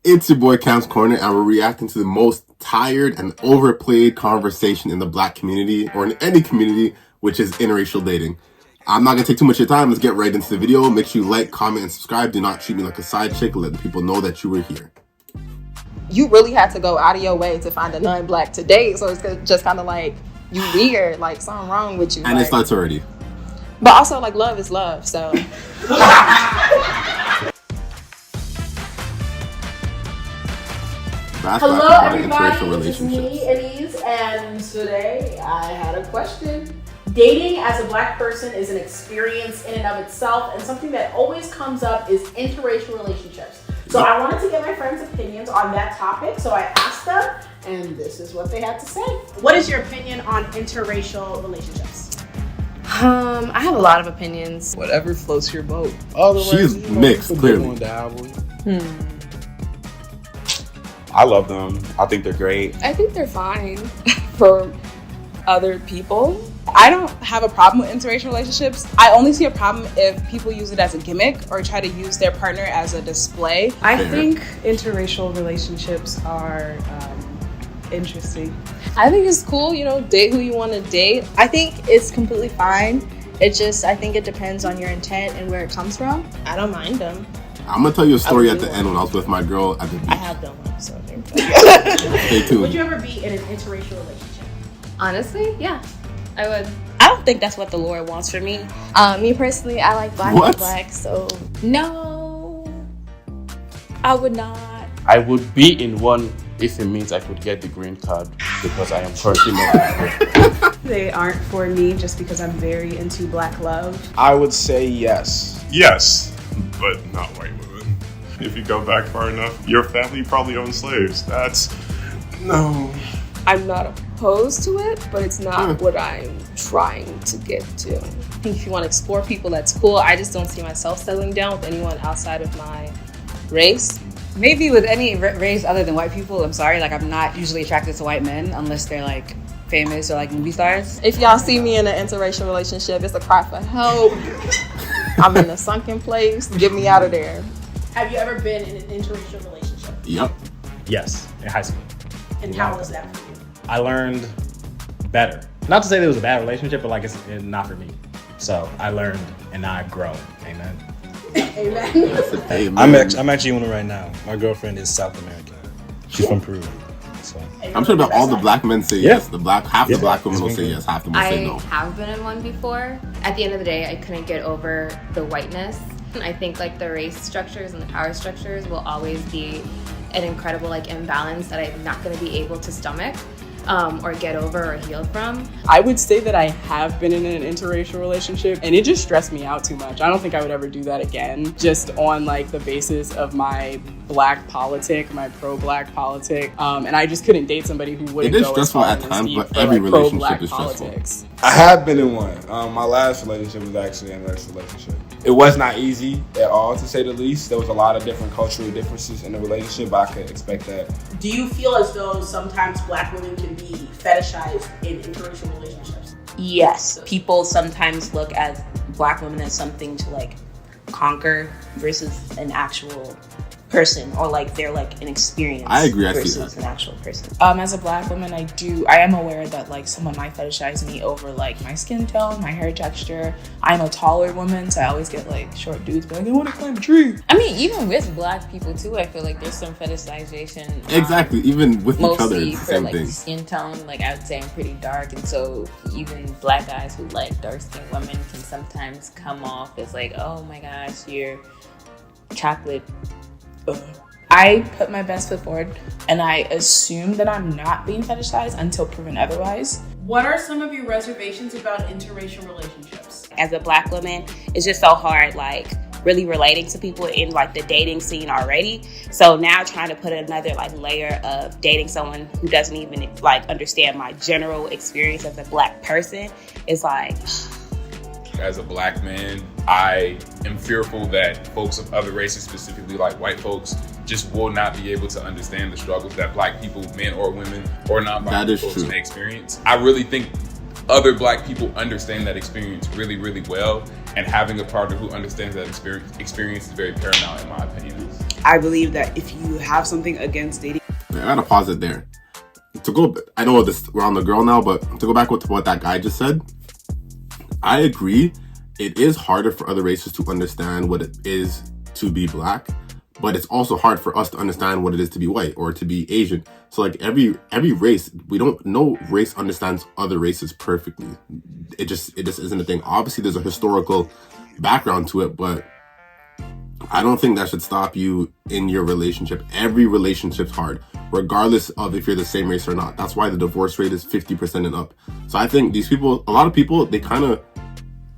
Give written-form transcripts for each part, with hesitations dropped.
It's your boy KamsCorner, and we're reacting to the most tired and overplayed conversation in the black community, or in any community, which is interracial dating. I'm not going to take too much of your time. Let's get right into the video. Make sure you like, comment, and subscribe. Do not treat me like a side chick. Let the people know that you were here. You really had to go out of your way to find a non-black to date, so it's just kind of like, you weird, like something wrong with you. And like, it starts already. But also, like, love is love, so. Hello everybody, this is me, Élise, and today I had a question. Dating as a black person is an experience in and of itself, and something that always comes up is interracial relationships. So I wanted to get my friends' opinions on that topic, so I asked them, and this is what they had to say. What is your opinion on interracial relationships? I have a lot of opinions. Whatever floats your boat. She's mixed, clearly. I love them. I think they're great. I think they're fine for other people. I don't have a problem with interracial relationships. I only see a problem if people use it as a gimmick or try to use their partner as a display. I think interracial relationships are interesting. I think it's cool, date who you want to date. I think it's completely fine. I think it depends on your intent and where it comes from. I don't mind them. I'm going to tell you a story at the end when I was with my girl at the beach. I have done one, so Stay tuned. Would you ever be in an interracial relationship? Honestly, yeah, I would. I don't think that's what the Lord wants for me. Me personally, I like black and black, so no, I would not. I would be in one if it means I could get the green card because I am currently not. They aren't for me just because I'm very into black love. I would say yes. Yes, but not white women. If you go back far enough, your family probably owned slaves. No. I'm not opposed to it, but it's not what I'm trying to get to. I think if you want to explore people, that's cool. I just don't see myself settling down with anyone outside of my race. Maybe with any race other than white people. I'm sorry, I'm not usually attracted to white men unless they're famous or movie stars. If y'all see me in an interracial relationship, it's a cry for help. I'm in a sunken place. Get me out of there. Have you ever been in an interracial relationship? Yep. Yes, in high school. And how was that for you? I learned better. Not to say that it was a bad relationship, but it's not for me. So I learned and now I've grown. Amen. Amen. I'm actually in one right now. My girlfriend is South American. She's from Peru. So I'm sure about all the black men say yes. Half the black women will say yes, half them will say no. I have been in one before. At the end of the day, I couldn't get over the whiteness. I think the race structures and the power structures will always be an incredible imbalance that I'm not going to be able to stomach or get over or heal from. I would say that I have been in an interracial relationship and it just stressed me out too much. I don't think I would ever do that again, just on the basis of my black politic, my pro-black politic. And I just couldn't date somebody who wouldn't go as far at times, but for every relationship pro-black is politics. stressful. I have been in one. My last relationship was actually an interracial relationship. It was not easy at all, to say the least. There was a lot of different cultural differences in the relationship, but I could expect that. Do you feel as though sometimes black women can be fetishized in interracial relationships? Yes. People sometimes look at black women as something to conquer versus an actual person, or they're an experience. I agree. I see versus that. An actual person. As a black woman, I am aware that someone might fetishize me over my skin tone, my hair texture. I'm a taller woman, so I always get short dudes I want to climb a tree. I mean, even with black people too, I feel there's some fetishization. Exactly, even with each other, it's the same thing. Skin tone, I would say I'm pretty dark, and so even black guys who like dark skinned women can sometimes come off as oh my gosh, you're chocolate. I put my best foot forward and I assume that I'm not being fetishized until proven otherwise. What are some of your reservations about interracial relationships? As a black woman, it's just so hard really relating to people in the dating scene already. So now trying to put another layer of dating someone who doesn't even understand my general experience as a black person is As a black man, I am fearful that folks of other races, specifically white folks, just will not be able to understand the struggles that black people, men or women, or non-binary folks may experience. I really think other black people understand that experience really, really well, and having a partner who understands that experience is very paramount in my opinion. I believe that if you have something against dating, I gotta pause it there. I know we're on the girl now, but to go back with what that guy just said, I agree. It is harder for other races to understand what it is to be black, but it's also hard for us to understand what it is to be white or to be Asian. So like every race, no race understands other races perfectly. It just isn't a thing. Obviously there's a historical background to it, but I don't think that should stop you in your relationship. Every relationship's hard, regardless of if you're the same race or not. That's why the divorce rate is 50% and up. So I think a lot of people, they kind of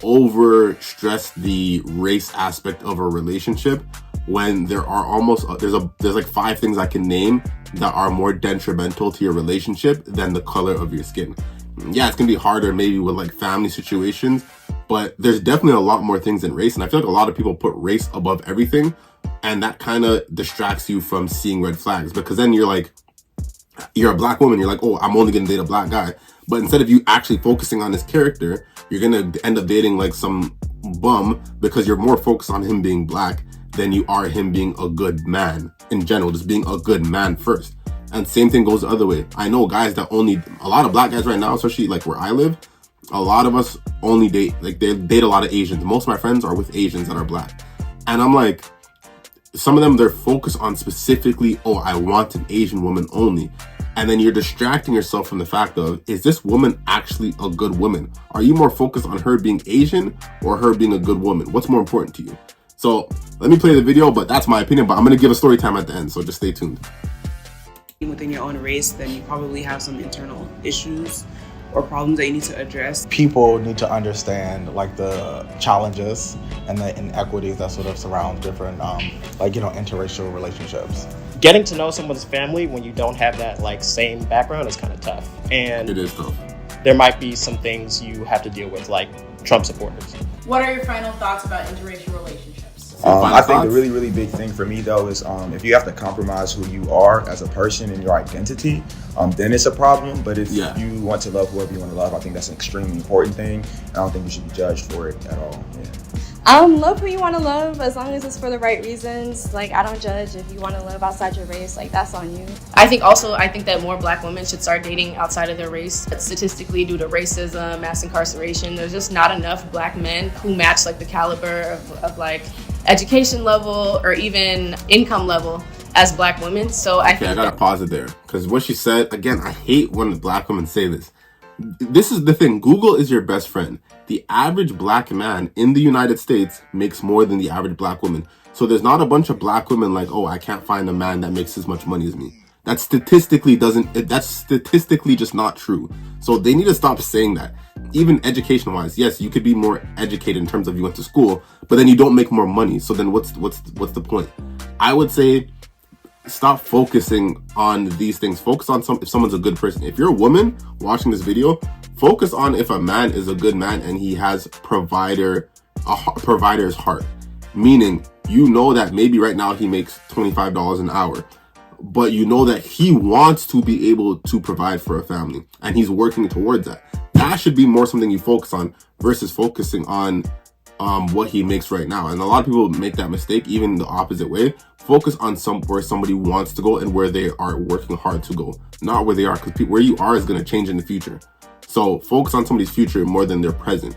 over stress the race aspect of a relationship when there are there's like 5 things I can name that are more detrimental to your relationship than the color of your skin. Yeah, it's gonna be harder maybe with like family situations, but there's definitely a lot more things than race. And I feel like a lot of people put race above everything, and that kind of distracts you from seeing red flags, because then you're a black woman, you're like, oh, I'm only gonna date a black guy. But instead of you actually focusing on his character, you're gonna end up dating like some bum because you're more focused on him being black than you are him being a good man in general, just being a good man first. And same thing goes the other way. I know guys that a lot of black guys right now, especially like where I live, a lot of us only date a lot of Asians. Most of my friends are with Asians that are black. And I'm like, some of them, they're focused on specifically, oh, I want an Asian woman only. And then you're distracting yourself from the fact of, is this woman actually a good woman? Are you more focused on her being Asian or her being a good woman? What's more important to you? So let me play the video, but that's my opinion. But I'm going to give a story time at the end, so just stay tuned. within your own race, then you probably have some internal issues or problems that you need to address. People need to understand like the challenges and the inequities that sort of surround different interracial relationships. Getting to know someone's family when you don't have that like same background is kind of tough. And it is tough. There might be some things you have to deal with, like Trump supporters. What are your final thoughts about interracial relationships? I think the really big thing for me though is if you have to compromise who you are as a person and your identity, then it's a problem. But if you want to love whoever you want to love, I think that's an extremely important thing. I don't think you should be judged for it at all. Love who you want to love as long as it's for the right reasons. Like, I don't judge if you want to live outside your race. Like, that's on you. I think that more black women should start dating outside of their race. Statistically, due to racism, mass incarceration, there's just not enough black men who match like the caliber of like education level or even income level as black women. So I gotta pause it there, because what she said, again, I hate when black women say this. This is the thing. Google is your best friend. The average black man in the United States makes more than the average black woman. So there's not a bunch of black women like, oh, I can't find a man that makes as much money as me. That's statistically just not true. So they need to stop saying that. Even education-wise, yes, you could be more educated in terms of you went to school, but then you don't make more money. So then what's the point? I would say stop focusing on these things. Focus on if someone's a good person. If you're a woman watching this video, focus on if a man is a good man and he has provider's heart. Meaning, you know that maybe right now he makes $25 an hour, but you know that he wants to be able to provide for a family and he's working towards that. That should be more something you focus on versus focusing on what he makes right now. And a lot of people make that mistake, even the opposite way. Focus on where somebody wants to go and where they are working hard to go, not where they are, because where you are is going to change in the future. So focus on somebody's future more than their present.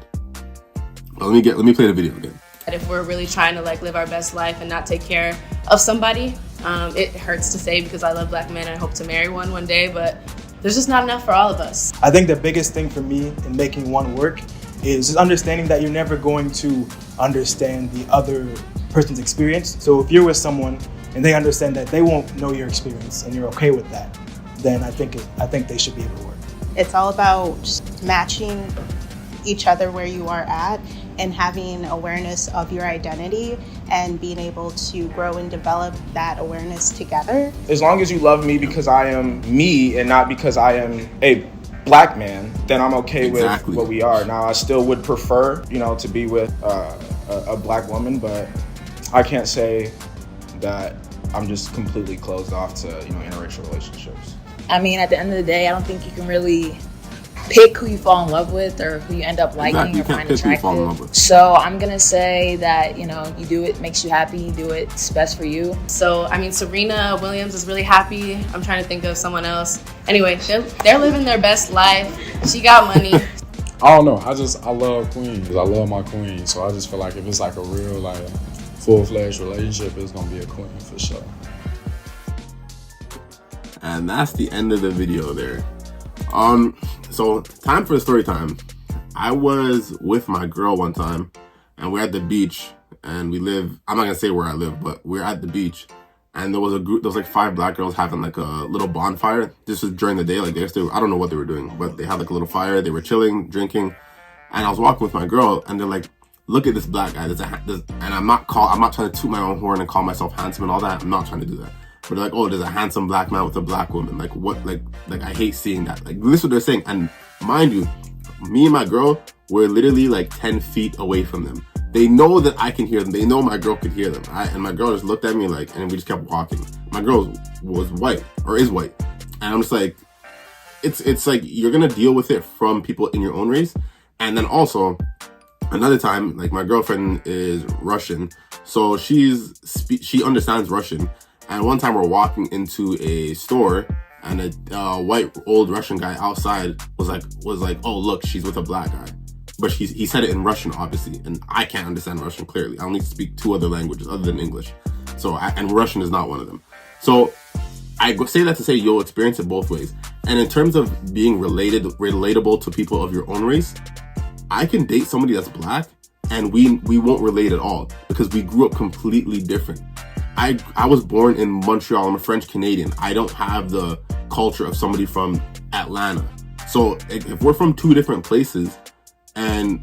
Let me play the video again. if we're really trying to like live our best life and not take care of somebody, it hurts to say because I love black men and I hope to marry one day, but there's just not enough for all of us. I think the biggest thing for me in making one work is just understanding that you're never going to understand the other person's experience. So if you're with someone and they understand that they won't know your experience and you're okay with that, then I think they should be able to work. It's all about matching each other where you are at and having awareness of your identity and being able to grow and develop that awareness together. As long as you love me because I am me and not because I am a black man, then I'm okay with what we are. Now, I still would prefer, to be with a black woman, but I can't say that I'm just completely closed off to, interracial relationships. I mean, at the end of the day, I don't think you can really pick who you fall in love with or who you end up liking or find attractive. So I'm gonna say that, you know, you do it makes you happy, you do it, it's best for you. So I mean, Serena Williams is really happy. I'm trying to think of someone else. Anyway, they're living their best life. She got money. I don't know. I love queens. I love my queen. So I just feel like if it's like a real, like, full-fledged relationship, it's gonna be a queen for sure. And that's the end of the video there. So time for the story time. I was with my girl one time, and we're at the beach, and we live, I'm not gonna say where I live, but we're at the beach, and there was a group, there was like 5 black girls having like a little bonfire. This was during the day, like I don't know what they were doing, but they had like a little fire, they were chilling, drinking, and I was walking with my girl, and they're like, look at this black guy, and I'm not trying to toot my own horn and call myself handsome and all that, I'm not trying to do that. But they're like, oh, there's a handsome black man with a black woman. Like, what, like I hate seeing that. Like, this is what they're saying. And mind you, me and my girl were literally like 10 feet away from them. They know that I can hear them. They know my girl could hear them. And my girl just looked at me like, and we just kept walking. My girl was white, or is white. And I'm just like, it's like, you're gonna deal with it from people in your own race. And then also, another time, like my girlfriend is Russian. So she understands Russian. And one time we're walking into a store, and a white old Russian guy outside was like, oh look, she's with a black guy. But he said it in Russian, obviously, and I can't understand Russian clearly. I only speak 2 other languages other than English. And Russian is not one of them. So I say that to say you'll experience it both ways. And in terms of being relatable to people of your own race, I can date somebody that's black, and we won't relate at all because we grew up completely different. I was born in Montreal. I'm a French Canadian. I don't have the culture of somebody from Atlanta. So if we're from 2 different places and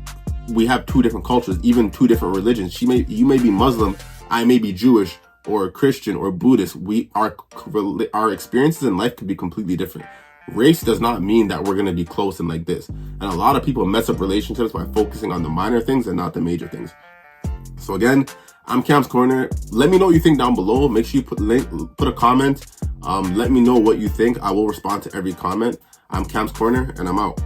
we have 2 different cultures, even 2 different religions, you may be Muslim, I may be Jewish or Christian or Buddhist. Our experiences in life could be completely different. Race does not mean that we're going to be close and like this. And a lot of people mess up relationships by focusing on the minor things and not the major things. So again, I'm KamsCorner. Let me know what you think down below. Make sure you put a comment. Let me know what you think. I will respond to every comment. I'm KamsCorner, and I'm out.